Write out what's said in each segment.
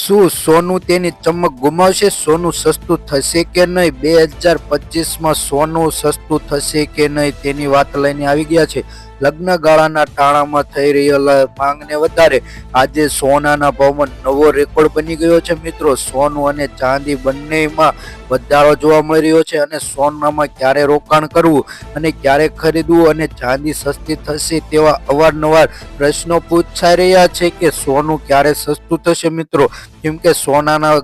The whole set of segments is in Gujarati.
શું સોનું તેની ચમક ગુમાવશે? સોનું સસ્તું થશે કે નહીં? 2025માં સોનું સસ્તું થશે કે નહીં તેની વાત લઈને આવી ગયા છે. લગ્ન ગાળાના ટાણામાં થઈ રહેલા માંગને વધારે આજે સોનાના ભાવમાં નવો રેકોર્ડ બની ગયો છે. મિત્રો, સોનું અને ચાંદી બંનેમાં વધારો જોવા મળી રહ્યો છે અને સોનામાં ક્યારે રોકાણ કરવું અને ક્યારે ખરીદવું અને ચાંદી સસ્તી થશે તેવા અવારનવાર પ્રશ્નો પૂછાઈ રહ્યા છે કે સોનું ક્યારે સસ્તું થશે. મિત્રો, કેમ કે સોનાના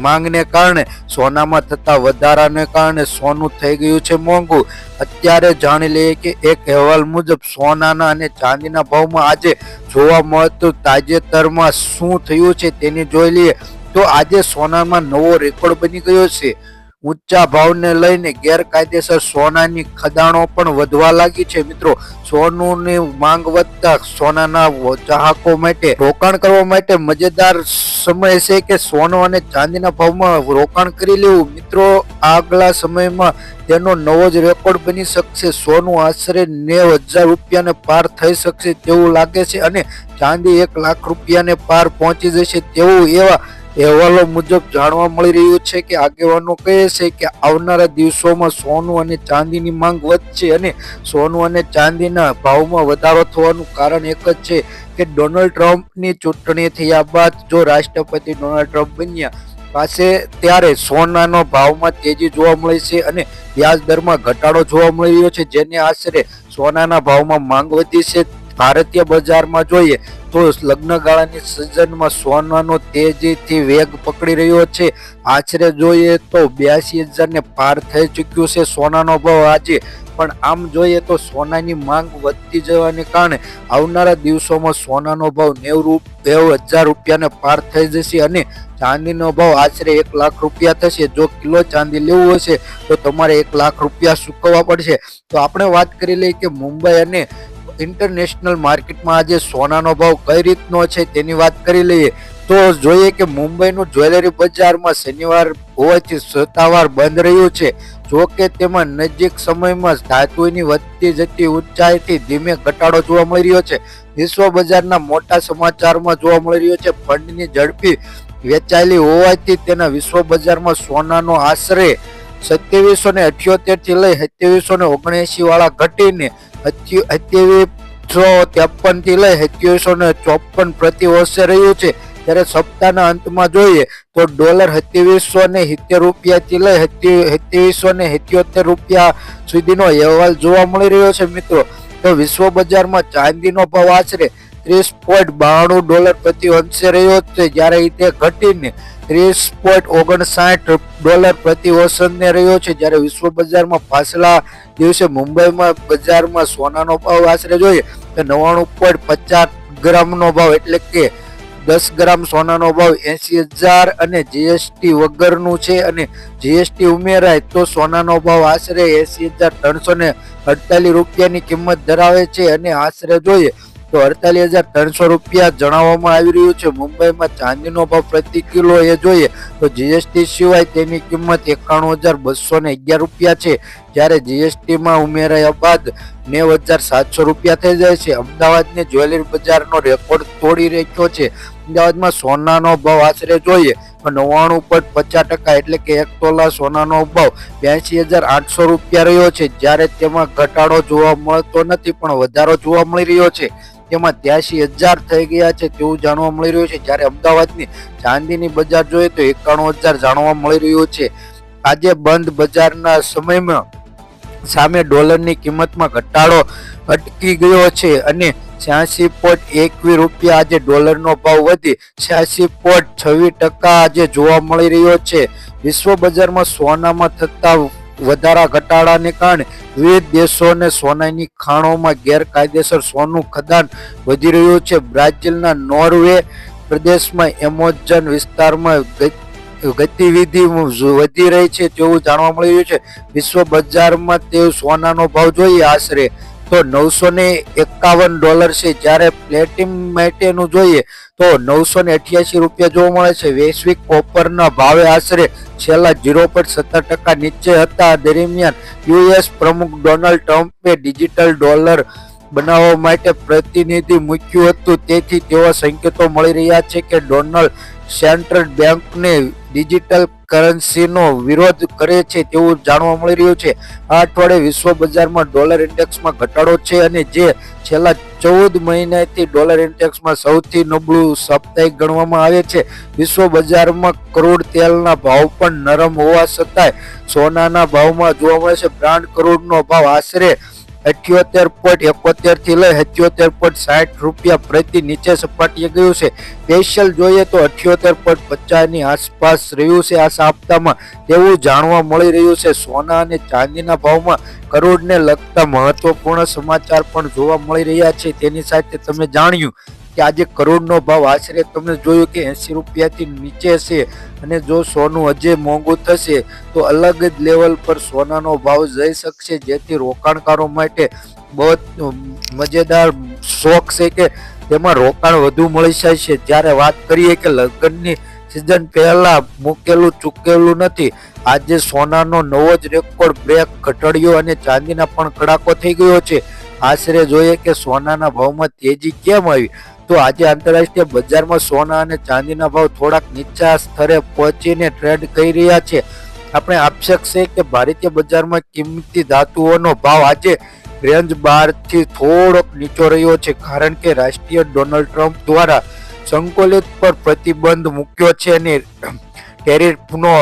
માંગને કારણે સોનામાં થતા વધારાને કારણે સોનું થઈ ગયું છે મોંઘું. અત્યારે જાણી લઈએ કે એક અહેવાલ મુજબ સોનાના અને ચાંદીના ભાવમાં આજે જોવા મળતું તાજેતરમાં શું થયું છે તેની જોઈ લઈએ તો આજે સોનામાં નવો રેકોર્ડ બની ગયો છે. ઊંચા ભાવને લઈને ગેરકાયદેસર સોનાની ખદાણો પણ વધવા લાગી છે. મિત્રો, સોનુની માંગ વધતા સોનાના ચાહકો માટે રોકાણ કરવા માટે મજેદાર સમય છે કે સોનું અને ચાંદીના ભાવમાં રોકાણ કરી લેવું. મિત્રો, આગલા સમયમાં તેનો નવો જ રેકોર્ડ બની શકશે. સોનું આશરે 90,000 રૂપિયાને પાર થઈ શકશે તેવું લાગે છે અને ચાંદી 1 લાખ રૂપિયાને પાર પહોંચી જશે તેવું એવા અહેવાલો મુજબ જાણવા મળી રહ્યું છે કે આગેવાનો કહે છે કે આવનારા દિવસોમાં સોનું અને ચાંદીની માંગ વધશે અને સોનું અને ચાંદીના ભાવમાં વધારો થવાનું કારણ એક જ છે કે ડોનાલ્ડ ટ્રમ્પની ચૂંટણી થયા બાદ જો રાષ્ટ્રપતિ ડોનાલ્ડ ટ્રમ્પ બન્યા પાસે ત્યારે સોનાનો ભાવમાં તેજી જોવા મળી છે અને વ્યાજ દરમાં ઘટાડો જોવા મળી રહ્યો છે, જેને આશરે સોનાના ભાવમાં માંગ વધી છે. ભારતીય બજારમાં જોઈએ તો લગ્નગાળાની સિઝનમાં સોનાનો તેજીથી વેગ પકડી રહ્યો છે. આશરે જોઈએ તો 82,000 ને પાર થઈ ચૂક્યું છે સોનાનો ભાવ આજે. પણ આમ જોઈએ તો સોનાની માંગ વધતી જવાને કારણે આવનારા દિવસોમાં સોનાનો ભાવ 90,000 રૂપિયાને પાર થઈ જશે અને ચાંદીનો ભાવ આશરે 1 લાખ રૂપિયા થશે. જો કિલો ચાંદી લેવું હશે તો તમારે 1 લાખ રૂપિયા ચૂકવવા પડશે. તો આપણે વાત કરી લઈએ કે મુંબઈ અને ઇન્ટરનેશનલ માર્કેટમાં આજે સોનાનો ભાવ કઈ રીતનો છે તેની વાત કરી લઈએ તો જોઈએ કે મુંબઈનું જ્વેલરી બજારમાં શનિવાર હોવાથી સત્તાવાર બંધ રહ્યું છે. જો કે તેમાં નજીક સમયમાં ધાતુની વધતી જતી ઊંચાઈથી ધીમે ઘટાડો જોવા મળી રહ્યો છે. વિશ્વ બજારના મોટા સમાચારમાં જોવા મળી રહ્યો છે ફંડની ઝડપી વેચાયેલી હોવાથી તેના વિશ્વ બજારમાં સોનાનો આશરે 2778 થી લઈ 2779 વાળા ઘટીને 2753 થી લઈ 2754 પ્રતિ વર્ષે રહ્યું છે. ત્યારે સપ્તાહના અંતમાં જોઈએ તો ડોલર 2770 રૂપિયાથી લઈ 2777 રૂપિયા સુધીનો અહેવાલ જોવા મળી રહ્યો છે. મિત્રો, તો વિશ્વ બજારમાં ચાંદીનો ભાવ આશરે $30.92 પ્રતિ અંશે રહ્યો છે, જ્યારે તે ઘટીને $30.59 પ્રતિ ઓસનને રહ્યો છે. જ્યારે વિશ્વ બજારમાં પાછલા દિવસે મુંબઈમાં બજારમાં સોનાનો ભાવ આશરે જોઈએ તો 99.50 ગ્રામનો ભાવ એટલે કે 10 ગ્રામ સોનાનો ભાવ 80,000 અને જીએસટી વગરનું છે અને જીએસટી ઉમેરાય તો સોનાનો ભાવ આશરે 80,348 રૂપિયાની કિંમત ધરાવે છે અને આશરે જોઈએ તો 48,300 રૂપિયા જણાવવામાં આવી રહ્યું છે. મુંબઈમાં ચાંદીનો ભાવ પ્રતિ કિલો એ જોઈએ તો જીએસટી સિવાય તેની કિંમત 91,211 રૂપિયા છે, જ્યારે જીએસટીમાં ઉમેરાયા બાદ 90,700 રૂપિયા થઈ જાય છે. અમદાવાદની જ્વેલરી બજારનો રેકોર્ડ તોડી રાખ્યો છે. અમદાવાદમાં સોનાનો ભાવ આશરે જોઈએ તો 99.50% એટલે કે 1 તોલા સોનાનો ભાવ 82,800 રૂપિયા રહ્યો છે, જ્યારે તેમાં ઘટાડો જોવા મળતો નથી પણ વધારો જોવા મળી રહ્યો છે. તેમાં 83,000 થઈ ગયા છે તેવું જાણવા મળી રહ્યું છે. જ્યારે અમદાવાદની ચાંદીની બજાર જોઈએ તો 91,000 જાણવા મળી રહ્યું છે. આજે બંધ બજારના સમયમાં સામે ડોલરની કિંમતમાં ઘટાડો અટકી ગયો છે અને 86.21 રૂપિયા આજે ડોલરનો ભાવ વધી 86.26% આજે જોવા મળી રહ્યો છે. વિશ્વ બજારમાં સોનામાં થતા વધારા ઘટાડાને કારણે વિવિધ દેશોને સોનાની ખાણોમાં ગેરકાયદેસર સોનું ખદાન વધી રહ્યું છે. બ્રાઝિલના નોર્વે પ્રદેશમાં એમેઝોન વિસ્તારમાં ગતિવિધિ વધી રહી છે તેવું જાણવા મળી રહ્યું છે. વિશ્વ બજારમાં તે સોનાનો ભાવ જોઈએ આશરે તો $951 છે, જ્યારે પ્લેટિનમ માટેનું જોઈએ તો 988 રૂપિયા જોવા મળે છે. વૈશ્વિક કોપરના ભાવે આશરે છેલ્લા 0.17% નીચે હતા. દરમિયાન યુએસ પ્રમુખ ડોનાલ્ડ ટ્રમ્પે ડિજિટલ ડોલર બનાવવા માટે પ્રતિનિધિ મૂક્યું હતું. તેથી તેવા સંકેતો મળી રહ્યા છે કે ડોનાલ્ડ સેન્ટ્રલ બેંકને ડિજિટલ કરન્સીનો વિરોધ કરે છે તેવું જાણવા મળી રહ્યું છે. આ અઠવાડિયે વિશ્વ બજારમાં ડોલર ઇન્ડેક્સમાં ઘટાડો છે અને જે છેલ્લા 14 મહિનાથી ડોલર ઇન્ડેક્સમાં સૌથી નબળું સાપ્તાહિક ગણવામાં આવે છે. વિશ્વ બજારમાં ક્રૂડ તેલના ભાવ પણ નરમ હોવા છતાંય સોનાના ભાવમાં જોવા મળે છે. બ્રાન્ડ ક્રૂડનો ભાવ આશરે 78.71 થી લઈ 77.60 રૂપિયા પ્રતિ નીચે સપાટીએ ગયું છે. સ્પેશિયલ જોઈએ તો 78.50 ની આસપાસ રહ્યું છે આ સપ્તાહમાં તેવું જાણવા મળી રહ્યું છે. સોના અને ચાંદીના ભાવમાં કરોડને લગતા મહત્વપૂર્ણ સમાચાર પણ જોવા મળી રહ્યા છે. તેની સાથે તમે જાણ્યું કે આજે કરોડનો ભાવ આશરે તમે જોયું કે 80 રૂપિયાથી નીચે છે અને જો સોનું હજે મોંઘું થશે તો અલગ જ લેવલ પર સોનાનો ભાવ જઈ શકશે, જેથી રોકાણકારો માટે બહુ મજેદાર શોખ છે કે તેમાં રોકાણ વધુ મળી જાય છે. જ્યારે વાત કરીએ કે લગ્નની સિઝન પહેલા મૂકેલું ચૂકેલું નથી, આજે સોનાનો નવો જ રેકોર્ડ બ્રેક ઘટાડ્યો અને ચાંદીના પણ કડાકો થઈ ગયો છે. આશરે જોઈએ કે સોનાના ભાવમાં તેજી કેમ આવી, તો આજે આંતરરાષ્ટ્રીય બજારમાં સોના અને ચાંદીના ભાવ થોડાક નીચા સ્તરે પહોંચીને ટ્રેડ કરી રહ્યા છે. આપણે આક્ષેપ છે કે ભારતીય બજારમાં કિંમતી ધાતુઓનો ભાવ આજે રેન્જ 12 થી થોડોક નીચો રહ્યો છે, કારણ કે રાષ્ટ્રીય ડોનાલ્ડ ટ્રમ્પ દ્વારા સંકલિત પર પ્રતિબંધ મૂક્યો છે અને ટેરિફનો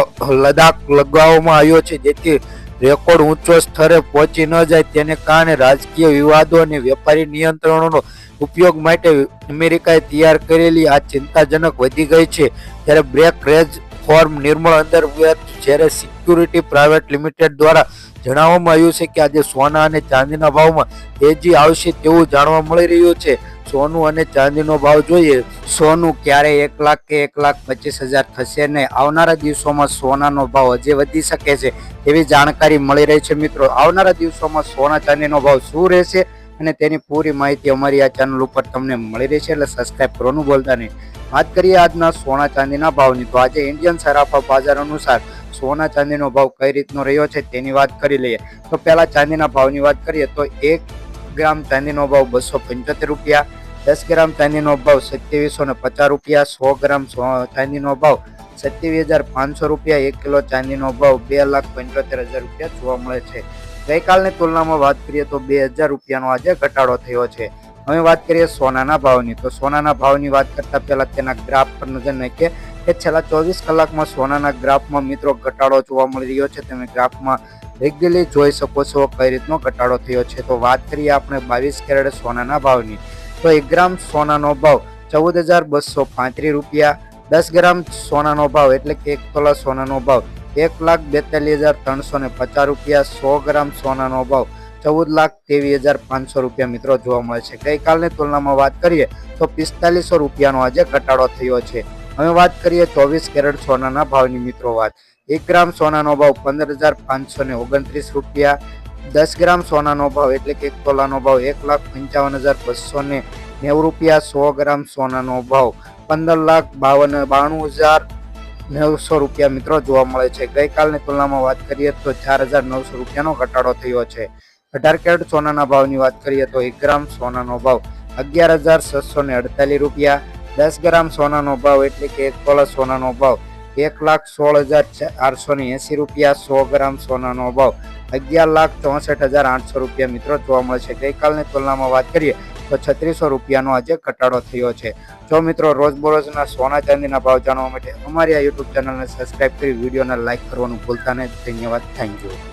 લદાખ લગાવવામાં આવ્યો છે, જેથી રેકોર્ડ ઊંચો સ્તરે પહોંચી ન જાય. તેને કારણે રાજકીય વિવાદો અને વેપારી નિયંત્રણોનો ઉપયોગ માટે અમેરિકાએ તૈયાર કરેલી આ ચિંતાજનક વધી ગઈ છે. ત્યારે બ્રેક રેજ ફોર્મ નિર્મળ અંતર્ગત જ્યારે સિક્યુરિટી પ્રાઇવેટ લિમિટેડ દ્વારા જણાવવામાં આવ્યું છે કે આજે સોના અને ચાંદીના ભાવમાં તેજી આવશે તેવું જાણવા મળી રહ્યું છે. સોનું અને ચાંદીનો ભાવ જોઈએ, સોનું ક્યારેય 1 લાખ કે 1,25,000 થશે નહીં. આવનારા દિવસોમાં સોનાનો ભાવ હજી વધી શકે છે એવી જાણકારી મળી રહી છે. મિત્રો, આવનારા દિવસોમાં સોના ચાંદીનો ભાવ શું રહેશે અને તેની પૂરી માહિતી અમારી આ ચેનલ ઉપર તમને મળી રહેશે, એટલે સબસ્ક્રાઇબ કરવાનું ભૂલતા નહીં. વાત કરીએ આજના સોના ચાંદીના ભાવની, તો આજે ઇન્ડિયન સરાફા બજાર અનુસાર સોના ચાંદીનો ભાવ કઈ રીતનો રહ્યો છે તેની વાત કરી લઈએ. તો પહેલા ચાંદીના ભાવની વાત કરીએ તો 1 ગ્રામ ચાંદીનો ભાવ 275 રૂપિયા, 10 ગ્રામ ચાંદીનો ભાવ 2750 રૂપિયા, 100 ગ્રામ ચાંદીનો ભાવ 27,500 રૂપિયા, 1 કિલો ચાંદીનો ભાવ 2,75,000 રૂપિયા જોવા મળે છે. ગઈકાલની તુલનામાં વાત કરીએ તો 2,000 રૂપિયાનો આજે ઘટાડો થયો છે. હવે વાત કરીએ સોનાના ભાવની, તો સોનાના ભાવની વાત કરતા પહેલા તેના ગ્રાફ પર નજર નાખીએ કે છેલ્લા 24 કલાકમાં સોનાના ગ્રાફમાં મિત્રો ઘટાડો જોવા મળી રહ્યો છે. તમે ગ્રાફમાં રેગ્યુલરલી જોઈ શકો છો કઈ રીતનો ઘટાડો થયો છે. તો વાત કરીએ આપણે 22 કેરેટ સોનાના ભાવની, તો 1 ગ્રામ સોનાનો ભાવ 14,235 રૂપિયા, 10 ગ્રામ સોનાનો ભાવ એટલે કે 1 તોલા સોનાનો ભાવ 1,42,350 રૂપિયા, 100 ગ્રામ સોનાનો ભાવ 14,23,500 રૂપિયા મિત્રો જોવા મળે છે. ગઈકાલની તુલનામાં વાત કરીએ તો 4500 રૂપિયાનો આજે ઘટાડો થયો છે. હવે વાત કરીએ 24 કેરેટ સોનાના ભાવની મિત્રો. વાત 1 ગ્રામ સોનાનો ભાવ 15,529 રૂપિયા, 10 ગ્રામ સોનાનો ભાવ એટલે કે 1 તોલાનો ભાવ 1,55,290 રૂપિયા, 100 ગ્રામ સોનાનો ભાવ 15,92,900 રૂપિયા મિત્રો જોવા મળે છે. ગઈકાલની તુલનામાં વાત કરીએ તો 4,900 રૂપિયાનો ઘટાડો થયો છે. 18 કેરેટ સોનાના ભાવની વાત કરીએ તો 1 ગ્રામ સોનાનો ભાવ 11,648 રૂપિયા, 10 ગ્રામ સોનાનો ભાવ એટલે કે 1 તોલા સોનાનો ભાવ 1,16,480 રૂપિયા, 100 ગ્રામ સોનાનો ભાવ 11,64,800 રૂપિયા મિત્રો જોવા મળે છે. ગઈકાલની તુલનામાં વાત કરીએ તો 3600 રૂપિયાનો આજે ઘટાડો થયો છે. જો મિત્રો રોજબરોજના સોના ચાંદીના ભાવ જાણવા માટે અમારી આ યુટ્યુબ ચેનલને સબસ્ક્રાઇબ કરી વિડીયોને લાઇક કરવાનું ભૂલતા નહીં. ધન્યવાદ. Thank you.